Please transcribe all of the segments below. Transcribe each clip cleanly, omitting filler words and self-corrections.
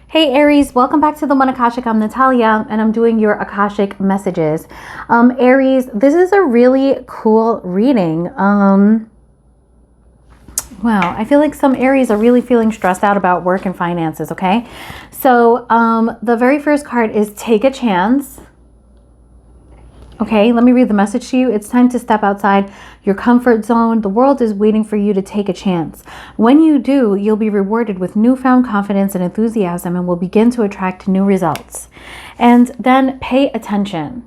Hey Aries, welcome back to the One Akashic. I'm Natalia and I'm doing your Akashic messages. Aries, this is a really cool reading. Wow, I feel like some Aries are really feeling stressed out about work and finances, okay? So the very first card is take a chance. Okay, let me read the message to you. It's time to step outside your comfort zone. The world is waiting for you to take a chance. When you do, you'll be rewarded with newfound confidence and enthusiasm and will begin to attract new results. And then pay attention.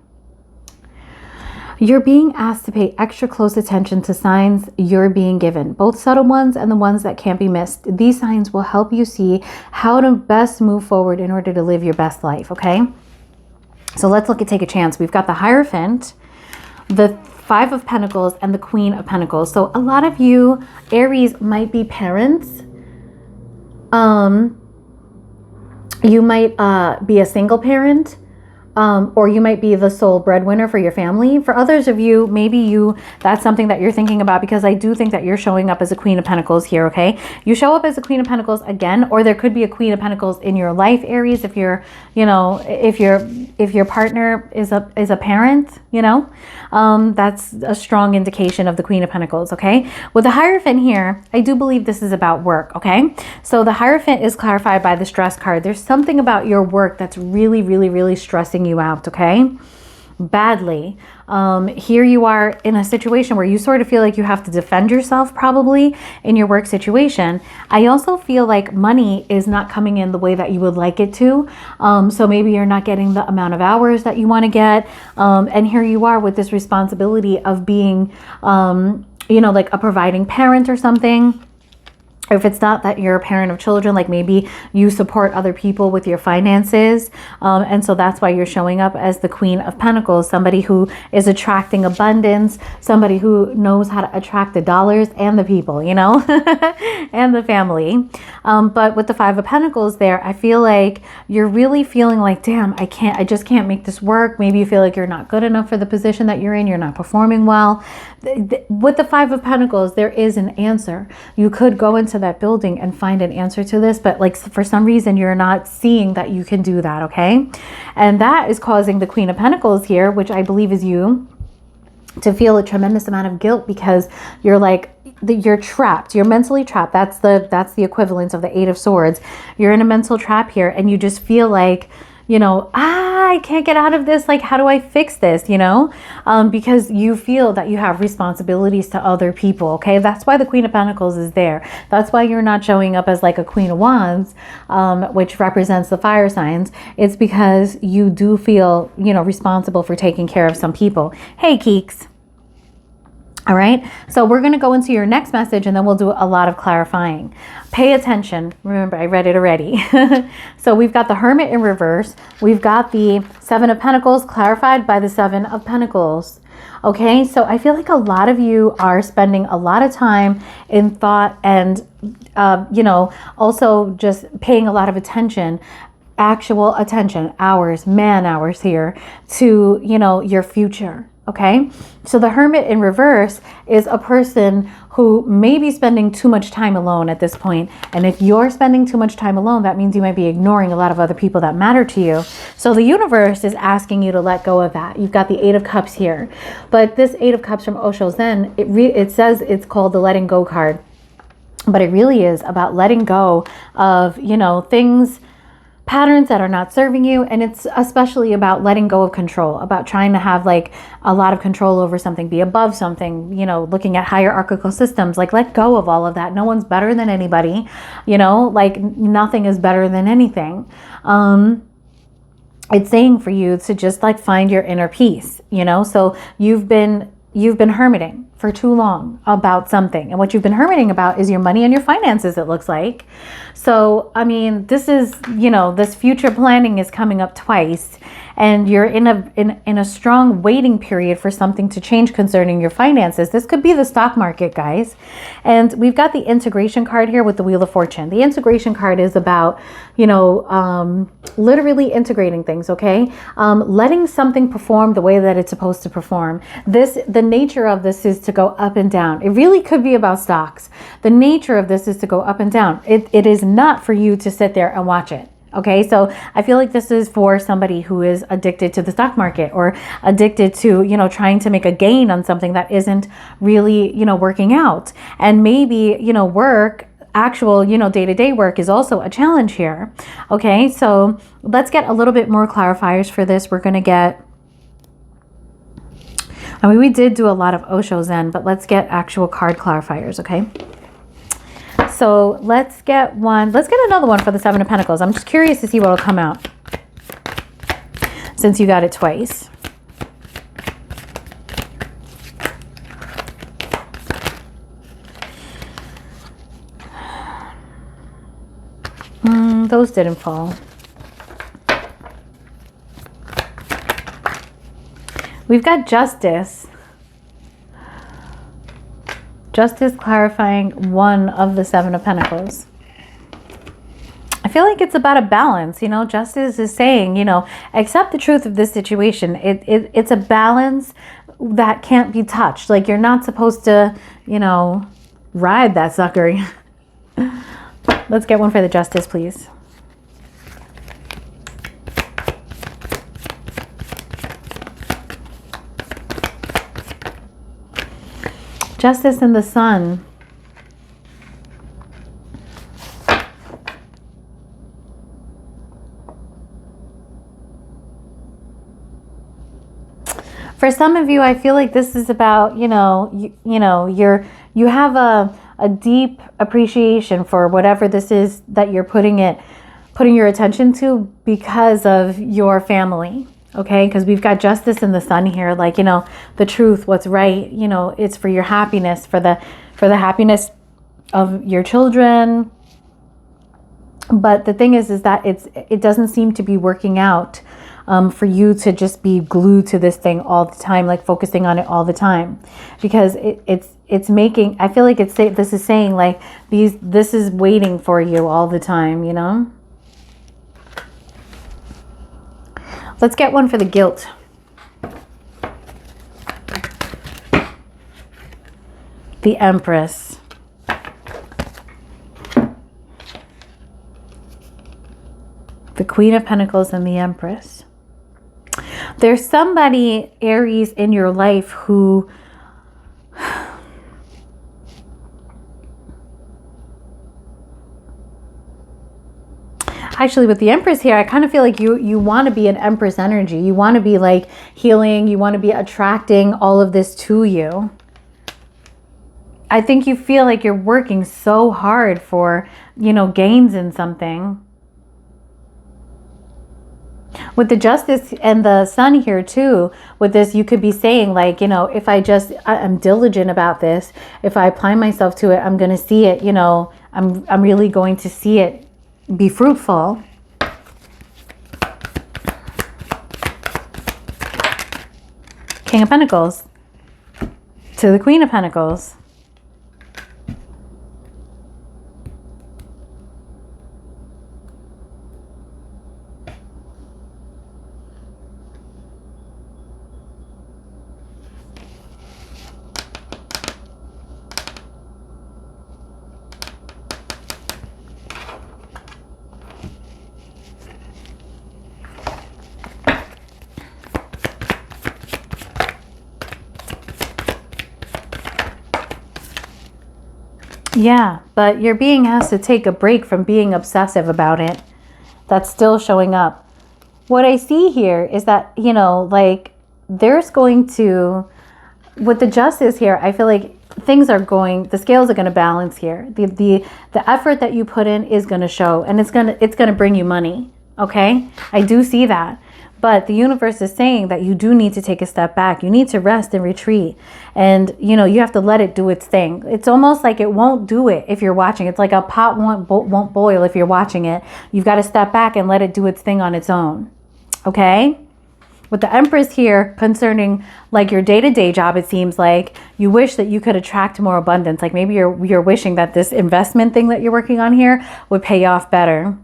You're being asked to pay extra close attention to signs you're being given, both subtle ones and the ones that can't be missed. These signs will help you see how to best move forward in order to live your best life, okay? So let's look at take a chance. We've got the Hierophant, the Five of Pentacles, and the Queen of Pentacles. So a lot of you, Aries, might be parents. You might be a single parent. Or you might be the sole breadwinner for your family. For others of you, maybe that's something that you're thinking about, because I do think that you're showing up as a Queen of Pentacles here, okay? You show up as a Queen of Pentacles again, or there could be a Queen of Pentacles in your life, Aries, if you're, if your partner is a parent, that's a strong indication of the Queen of Pentacles, okay? With the Hierophant here, I do believe this is about work, okay? So the Hierophant is clarified by the stress card. There's something about your work that's really, really, really stressing you out, okay? Badly. Here you are in a situation where you sort of feel like you have to defend yourself probably in your work situation. I also feel like money is not coming in the way that you would like it to. So maybe you're not getting the amount of hours that you want to get. And here you are with this responsibility of being, like a providing parent or something. If it's not that you're a parent of children, like maybe you support other people with your finances. And so that's why you're showing up as the Queen of Pentacles, somebody who is attracting abundance, somebody who knows how to attract the dollars and the people, and the family. But with the Five of Pentacles there, I feel like you're really feeling like, damn, I just can't make this work. Maybe you feel like you're not good enough for the position that you're in. You're not performing well. With the Five of Pentacles, there is an answer. You could go into that building and find an answer to this, but like for some reason you're not seeing that you can do that, okay? And that is causing the Queen of Pentacles here, which I believe is you, to feel a tremendous amount of guilt, because you're like, you're trapped. You're mentally trapped. That's the equivalent of the Eight of Swords. You're in a mental trap here, and you just feel like, I can't get out of this. Like, how do I fix this? Because you feel that you have responsibilities to other people. Okay. That's why the Queen of Pentacles is there. That's why you're not showing up as like a Queen of Wands, which represents the fire signs. It's because you do feel, responsible for taking care of some people. Hey, Keeks. All right, so we're going to go into your next message and then we'll do a lot of clarifying. Pay attention. Remember, I read it already. So we've got the Hermit in reverse. We've got the Seven of Pentacles clarified by the Seven of Pentacles. Okay, so I feel like a lot of you are spending a lot of time in thought and, also just paying a lot of attention, actual attention, hours, man hours here to, your future. Okay, so the Hermit in reverse is a person who may be spending too much time alone at this point. And if you're spending too much time alone, that means you might be ignoring a lot of other people that matter to you. So the universe is asking you to let go of that. You've got the Eight of Cups here. But this Eight of Cups from Osho Zen, it says it's called the letting go card. But it really is about letting go of, things, patterns that are not serving you. And it's especially about letting go of control, about trying to have like a lot of control over something, be above something, looking at hierarchical systems, like let go of all of that. No one's better than anybody, like nothing is better than anything. It's saying for you to just like find your inner peace, so you've been hermiting for too long about something. And what you've been hermiting about is your money and your finances, it looks like. So, I mean, this is, this future planning is coming up twice. And you're in a strong waiting period for something to change concerning your finances. This could be the stock market, guys. And we've got the integration card here with the Wheel of Fortune. The integration card is about, literally integrating things, okay? Letting something perform the way that it's supposed to perform. The nature of this is to go up and down. It really could be about stocks. The nature of this is to go up and down. It is not for you to sit there and watch it. Okay, so I feel like this is for somebody who is addicted to the stock market or addicted to, you know, trying to make a gain on something that isn't really, you know, working out. And maybe, you know, work, actual, you know, day-to-day work is also a challenge here. Okay, so let's get a little bit more clarifiers for this. We're going to get, I mean, we did do a lot of Osho Zen, but let's get actual card clarifiers, okay? So let's get one. Let's get another one for the Seven of Pentacles. I'm just curious to see what will come out since you got it twice. Those didn't fall. We've got Justice. Justice clarifying one of the Seven of Pentacles. I feel like it's about a balance, you know. Justice is saying, you know, accept the truth of this situation. It's a balance that can't be touched. Like, you're not supposed to, you know, ride that sucker. Let's get one for the Justice, please. Justice and the Sun. For some of you, I feel like this is about, you know, you have a deep appreciation for whatever this is that you're putting your attention to because of your family. Okay, because we've got Justice in the Sun here, like, you know, the truth, what's right, you know, it's for your happiness, for the happiness of your children. But the thing is that it doesn't seem to be working out for you to just be glued to this thing all the time, like focusing on it all the time, because it's making, I feel like this is saying like this is waiting for you all the time, you know. Let's get one for the Guilt. The Empress. The Queen of Pentacles and the Empress. There's somebody, Aries, in your life who actually, with the Empress here, I kind of feel like you want to be an Empress energy. You want to be like healing. You want to be attracting all of this to you. I think you feel like you're working so hard for, you know, gains in something. With the Justice and the Sun here too, with this, you could be saying like, you know, if I'm diligent about this, if I apply myself to it, I'm going to see it, you know, I'm really going to see it be fruitful. King of Pentacles to the Queen of Pentacles. Yeah, but your being has to take a break from being obsessive about it. That's still showing up. What I see here is that, you know, like there's going to, with the Justice here, I feel like things are going, the scales are going to balance here. The effort that you put in is going to show, and it's going to bring you money. Okay? I do see that. But the universe is saying that you do need to take a step back. You need to rest and retreat. And, you know, you have to let it do its thing. It's almost like it won't do it if you're watching. It's like a pot won't boil if you're watching it. You've got to step back and let it do its thing on its own. Okay? With the Empress here concerning like your day-to-day job, it seems like you wish that you could attract more abundance. Like maybe you're wishing that this investment thing that you're working on here would pay off better.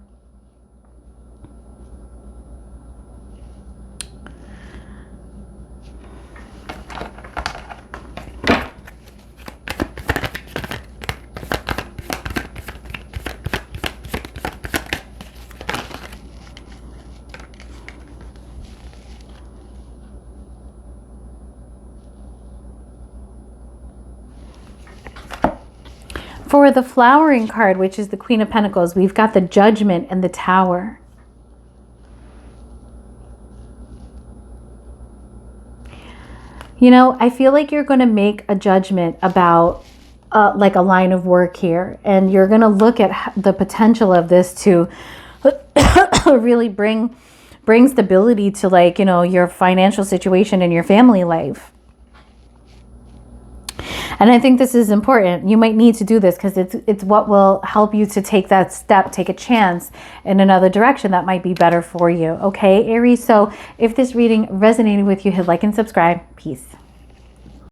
For the flowering card, which is the Queen of Pentacles, we've got the Judgment and the Tower. You know, I feel like you're going to make a judgment about like a line of work here. And you're going to look at the potential of this to really bring stability to, like, you know, your financial situation and your family life. And I think this is important. You might need to do this because it's what will help you to take that step, take a chance in another direction that might be better for you. Okay, Aries? So if this reading resonated with you, hit like and subscribe. Peace.